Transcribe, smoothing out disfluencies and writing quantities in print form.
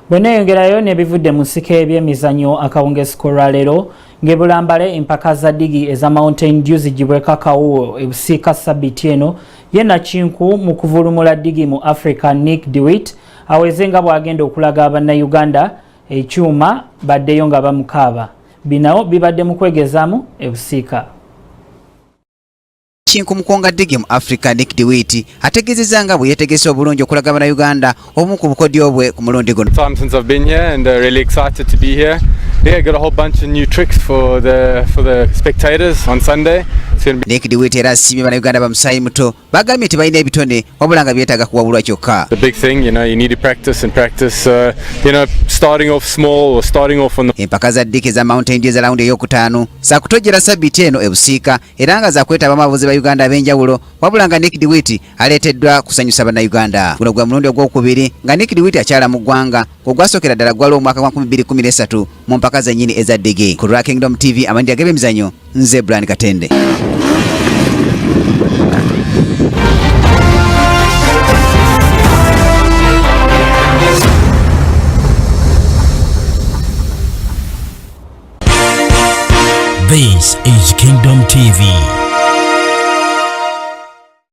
Bweneyongerayo n'ebivudde mu nsiko eby'emizannyo akawungeezi lwaleero ng'ebulambale empaka za digi eza Mountain Dew zigibweko akawuwo ebusiika ssabbiiti eno ye Nakinku mu kuvulumula digi mu Africa Nick DeWitt aweze nga bw'agenda okulaga bannayuganda ekyuma baddeyo nga bamukaaba. Bino bibadde mu kwegezaamu ebusiika. Nakinku mukonga digi mu Africa Nick DeWitt ategezezza nga bwe yetegese obulungi okulaga bannayuganda obumu ku bukodyo bwe ku mulundi guno. Time since I've been here and really excited to be here. Yeah, got a whole bunch of new tricks for the spectators on Sunday. Nick DeWitt era asiimye bannayuganda bamusaayi muto bagambye nti balina ebitone wabula nga byetaaga kuwabulwa kyokka. The big thing, you need to practice and practice, starting off small or starting off on the... Empaka za digi za Mountain Dew za lawundi ey'okutaano za kutojjera ssabbiiti eno ebusiika era nga za kwetabamu abavuzi ba Uganda ab'enjawulo wabula nga Nick DeWitt aleeteddwa kusanyusa bannayuganda. Guno gwa mulundi ogwokubiri nga Nick DeWitt akyala mu ggwanga ogwasookera ddala gwali omwaka gwa 2013 mu mpaka zennyini eza digi. Ku lwa Kingdom TV amandya g'ebyemizannyo nze Brian Katende. This is Kingdom TV.